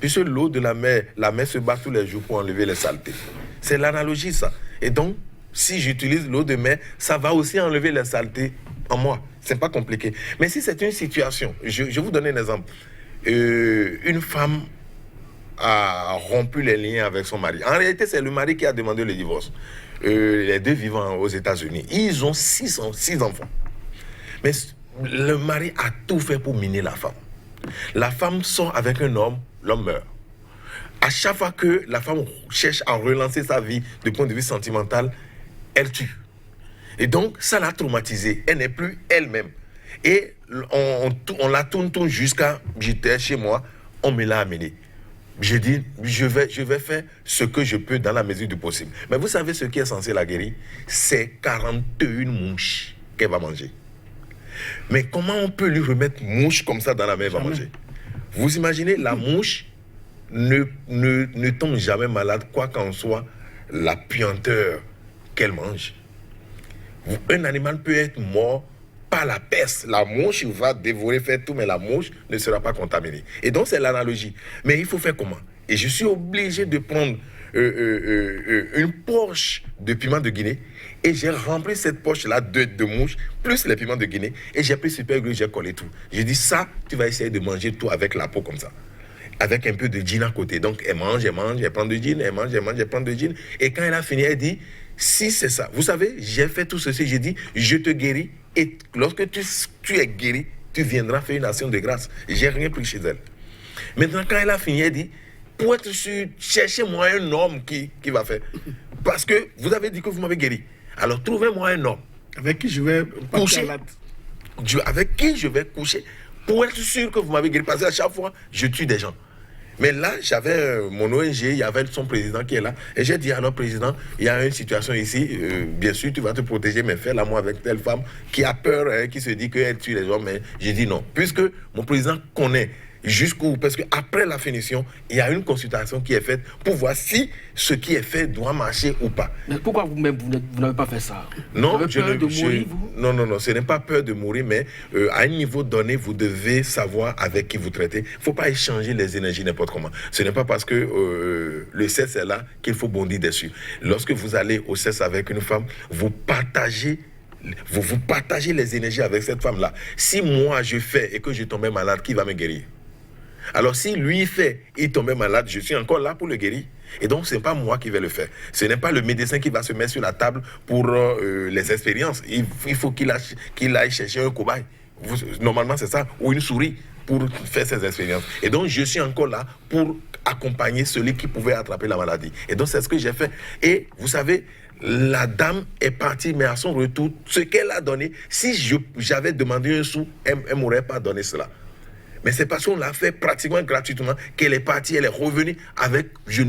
Puisque l'eau de la mer se bat tous les jours pour enlever les saletés. C'est l'analogie, ça. Et donc, si j'utilise l'eau de mer, ça va aussi enlever les saletés en moi. C'est pas compliqué. Mais si c'est une situation, je vous donne un exemple. Une femme a rompu les liens avec son mari. En réalité, c'est le mari qui a demandé le divorce. Les deux vivant aux États-Unis. Ils ont 6 enfants. Mais le mari a tout fait pour miner la femme. La femme sort avec un homme, l'homme meurt. À chaque fois que la femme cherche à relancer sa vie du point de vue sentimental, elle tue. Et donc, ça l'a traumatisée. Elle n'est plus elle-même. Et on la tourne jusqu'à, j'étais chez moi, on me l'a amenée. J'ai dit, je vais faire ce que je peux dans la mesure du possible. Mais vous savez ce qui est censé la guérir? C'est 41 mouches qu'elle va manger. Mais comment on peut lui remettre mouche comme ça dans la main, elle va manger? Vous imaginez, la mouche ne tombe jamais malade, quoi qu'en soit la puanteur qu'elle mange. Un animal peut être mort par la peste. La mouche va dévorer, faire tout, mais la mouche ne sera pas contaminée. Et donc, c'est l'analogie. Mais il faut faire comment? Et je suis obligé de prendre une poche de piment de Guinée et j'ai rempli cette poche-là de mouches, plus les piments de Guinée, et j'ai pris super glue, j'ai collé tout. J'ai dit, ça, tu vas essayer de manger tout avec la peau comme ça, avec un peu de gin à côté. Donc, elle mange, elle prend du gin, elle mange, elle prend du gin. Et quand elle a fini, elle dit, si c'est ça, vous savez, j'ai fait tout ceci, j'ai dit, je te guéris, et lorsque tu es guéri, tu viendras faire une action de grâce. J'ai rien pris chez elle. Maintenant, quand elle a fini, elle dit, pour être sûr, cherchez-moi un homme qui va faire. Parce que vous avez dit que vous m'avez guéri. Alors, trouvez-moi un homme. Avec qui je vais coucher. Avec qui je vais coucher pour être sûr que vous m'avez guéri. Parce qu'à chaque fois, je tue des gens. Mais là, j'avais mon ONG, il y avait son président qui est là. Et j'ai dit à notre président, il y a une situation ici, bien sûr, tu vas te protéger, mais fais l'amour avec telle femme qui a peur, qui se dit qu'elle tue les hommes. Mais j'ai dit non. Puisque mon président connaît jusqu'où, parce qu'après la finition, il y a une consultation qui est faite pour voir si ce qui est fait doit marcher ou pas. Mais pourquoi vous-même, vous n'avez pas fait ça? Non, vous avez peur de mourir, vous? Non, ce n'est pas peur de mourir, mais à un niveau donné, vous devez savoir avec qui vous traitez. Il ne faut pas échanger les énergies n'importe comment. Ce n'est pas parce que le sexe est là qu'il faut bondir dessus. Lorsque vous allez au sexe avec une femme, vous partagez les énergies avec cette femme-là. Si moi je fais et que je tombe malade, qui va me guérir? Alors si lui fait, il tombe malade, je suis encore là pour le guérir. Et donc, ce n'est pas moi qui vais le faire. Ce n'est pas le médecin qui va se mettre sur la table pour les expériences. Il faut qu'il aille chercher un cobaye. Normalement, c'est ça, ou une souris pour faire ces expériences. Et donc, je suis encore là pour accompagner celui qui pouvait attraper la maladie. Et donc, c'est ce que j'ai fait. Et vous savez, la dame est partie, mais à son retour, ce qu'elle a donné, si j'avais demandé un sou, elle ne m'aurait pas donné cela. Mais c'est parce qu'on l'a fait pratiquement gratuitement qu'elle est partie, elle est revenue avec... Je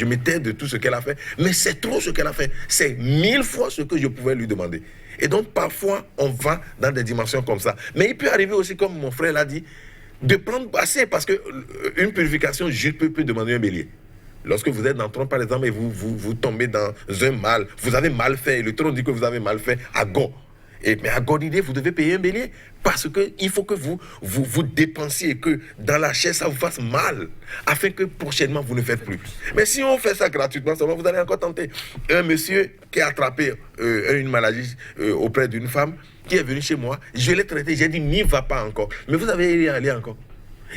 m'étais de tout ce qu'elle a fait, mais c'est trop ce qu'elle a fait. C'est 1000 fois ce que je pouvais lui demander. Et donc, parfois, on va dans des dimensions comme ça. Mais il peut arriver aussi, comme mon frère l'a dit, de prendre assez, parce qu'une purification juste peut demander un bélier. Lorsque vous êtes dans le trône, par exemple, et vous tombez dans un mal, vous avez mal fait, et le trône dit que vous avez mal fait à go. Mais à Godidé, vous devez payer un bélier parce qu'il faut que vous dépensiez, que dans la chair, ça vous fasse mal, afin que prochainement, vous ne faites plus. Mais si on fait ça gratuitement, vous allez encore tenter. Un monsieur qui a attrapé une maladie auprès d'une femme, qui est venu chez moi, je l'ai traité, j'ai dit, n'y va pas encore. Mais vous avez allé encore.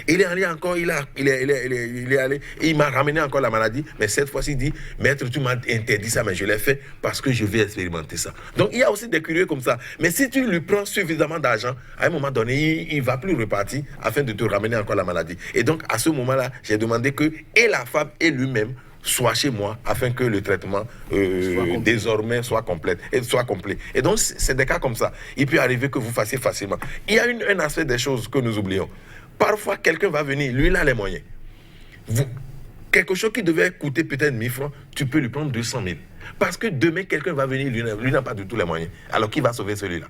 Il est allé encore, il est allé, et il m'a ramené encore la maladie, mais cette fois-ci, il dit, maître, tu m'as interdit ça, mais je l'ai fait parce que je vais expérimenter ça. Donc, il y a aussi des curieux comme ça. Mais si tu lui prends suffisamment d'argent, à un moment donné, il ne va plus repartir afin de te ramener encore la maladie. Et donc, à ce moment-là, j'ai demandé que et la femme et lui-même soient chez moi afin que le traitement désormais soit complet. Et donc, c'est des cas comme ça. Il peut arriver que vous fassiez facilement. Il y a un aspect des choses que nous oublions. Parfois, quelqu'un va venir, lui, il a les moyens. Quelque chose qui devait coûter peut-être 1000 francs, tu peux lui prendre 200 000. Parce que demain, quelqu'un va venir, lui n'a pas du tout les moyens. Alors, qui va sauver celui-là?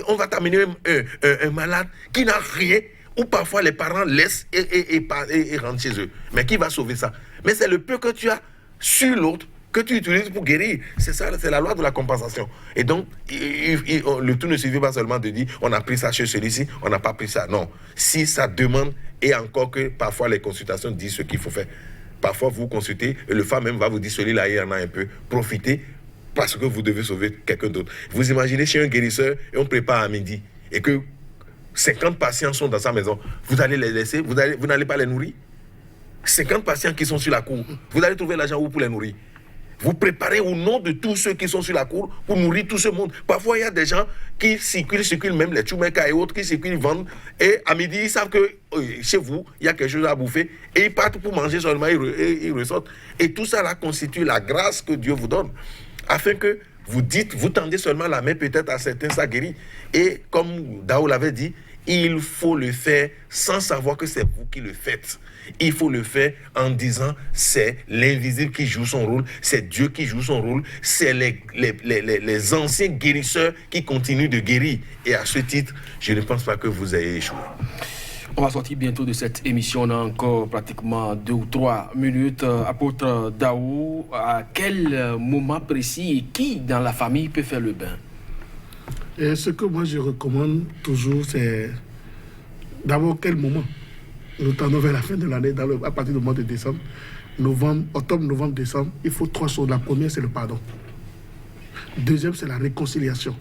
On va t'amener un malade qui n'a rien, ou parfois les parents laissent et rentrent chez eux. Mais qui va sauver ça? Mais c'est le peu que tu as sur l'autre que tu utilises pour guérir. C'est ça, c'est la loi de la compensation. Et donc, le tout ne suffit pas seulement de dire on a pris ça chez celui-ci, on n'a pas pris ça. Non. Si ça demande, et encore que parfois les consultations disent ce qu'il faut faire. Parfois, vous consultez, et le femme même va vous dire celui-là, il y en a un peu. Profitez, parce que vous devez sauver quelqu'un d'autre. Vous imaginez chez un guérisseur, et on prépare à midi, et que 50 patients sont dans sa maison. Vous allez les laisser, vous n'allez pas les nourrir. 50 patients qui sont sur la cour, vous allez trouver l'argent où pour les nourrir? Vous préparez au nom de tous ceux qui sont sur la cour pour nourrir tout ce monde. Parfois, il y a des gens qui circulent même les Tchoumeka et autres qui circulent, vendent. Et à midi, ils savent que chez vous, il y a quelque chose à bouffer. Et ils partent pour manger seulement et ils ressortent. Et tout ça là constitue la grâce que Dieu vous donne. Afin que vous tendez seulement la main peut-être à certains, ça guérit. Et comme Dao l'avait dit, il faut le faire sans savoir que c'est vous qui le faites. Il faut le faire en disant c'est l'invisible qui joue son rôle, c'est Dieu qui joue son rôle, c'est les anciens guérisseurs qui continuent de guérir. Et à ce titre, je ne pense pas que vous ayez échoué. On va sortir bientôt de cette émission. On a encore pratiquement 2 ou 3 minutes. Apôtre Dao, à quel moment précis et qui dans la famille peut faire le bain? Et ce que moi je recommande toujours, c'est d'abord quel moment. Nous tendons vers la fin de l'année, à partir du mois de décembre, octobre, novembre, décembre, il faut 3 choses. La première, c'est le pardon. Deuxième, c'est la réconciliation.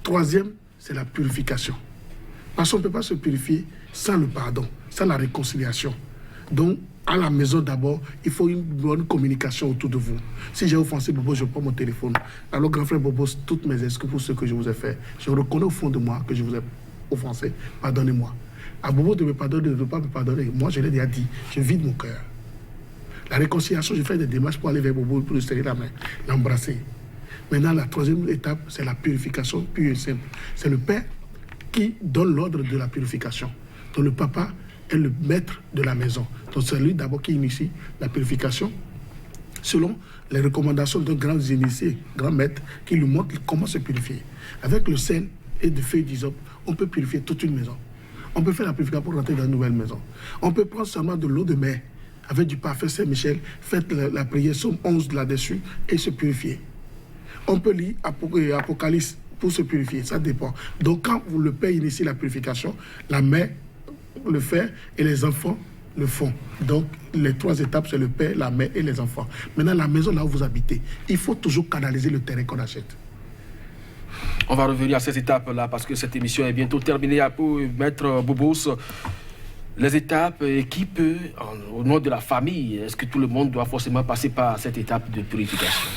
Troisième, c'est la purification. Parce qu'on ne peut pas se purifier sans le pardon, sans la réconciliation. Donc, à la maison d'abord, il faut une bonne communication autour de vous. Si j'ai offensé Bobo, je prends mon téléphone. Alors, grand frère Bobo, toutes mes excuses pour ce que je vous ai fait. Je reconnais au fond de moi que je vous ai offensé. Pardonnez-moi. À Bobo de me pardonner, de ne pas me pardonner. Moi, je l'ai déjà dit, je vide mon cœur. La réconciliation, je fais des démarches pour aller vers Bobo, pour lui serrer la main, l'embrasser. Maintenant, la troisième étape, c'est la purification pure et simple. C'est le Père qui donne l'ordre de la purification. Donc le papa est le maître de la maison. Donc c'est lui d'abord qui initie la purification selon les recommandations d'un grand initié, grand maître, qui lui montre comment se purifier. Avec le sel et de feuilles d'hysope, on peut purifier toute une maison. On peut faire la purification pour rentrer dans une nouvelle maison. On peut prendre seulement de l'eau de mer avec du parfum Saint-Michel, faites la prière Somme 11 là-dessus et se purifier. On peut lire Apocalypse pour se purifier, ça dépend. Donc quand le Père initie la purification, la mère le fait et les enfants le font. Donc les 3 étapes, c'est le Père, la mère et les enfants. Maintenant, la maison là où vous habitez, il faut toujours canaliser le terrain qu'on achète. On va revenir à ces étapes-là parce que cette émission est bientôt terminée. Pour Maître Bobos, les étapes et qui peut, au nom de la famille, est-ce que tout le monde doit forcément passer par cette étape de purification?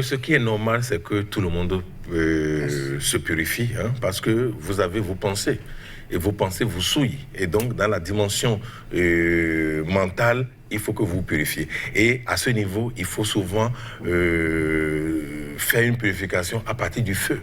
Ce qui est normal, c'est que tout le monde se purifie, hein, parce que vous avez vos pensées. Et vos pensées vous souillent. Et donc, dans la dimension mentale, il faut que vous vous purifiez. Et à ce niveau, il faut souvent faire une purification à partir du feu.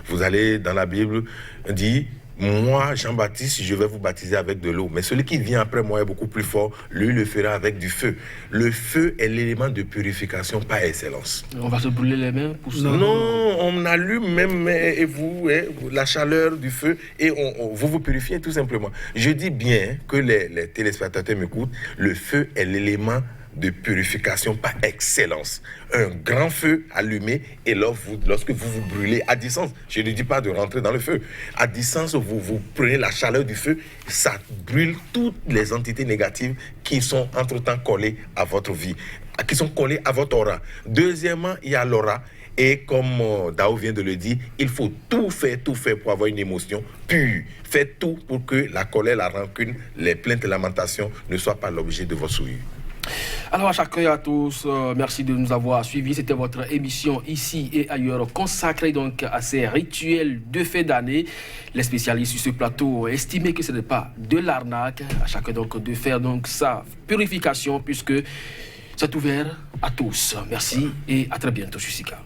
Vous allez dans la Bible, dit... Moi, Jean-Baptiste, je vais vous baptiser avec de l'eau. Mais celui qui vient après moi est beaucoup plus fort. Lui, le fera avec du feu. Le feu est l'élément de purification par excellence. On va se brûler les mains pour ça? Non, on allume même et vous, la chaleur du feu et vous vous purifiez tout simplement. Je dis bien que les téléspectateurs m'écoutent. Le feu est l'élément de purification par excellence. Un grand feu allumé et lorsque vous vous brûlez à distance, je ne dis pas de rentrer dans le feu, à distance vous prenez la chaleur du feu, ça brûle toutes les entités négatives qui sont entre-temps collées à votre vie, qui sont collées à votre aura. Deuxièmement, il y a l'aura. Et comme Dao vient de le dire, il faut tout faire pour avoir une émotion pure. Faites tout pour que la colère, la rancune, les plaintes et lamentations ne soient pas l'objet de votre souillure. Alors à chacun et à tous, merci de nous avoir suivis. C'était votre émission Ici et Ailleurs consacrée donc à ces rituels de fin d'année. Les spécialistes sur ce plateau ont estimé que ce n'est pas de l'arnaque. À chacun donc de faire donc sa purification puisque c'est ouvert à tous. Merci et à très bientôt sur Sika.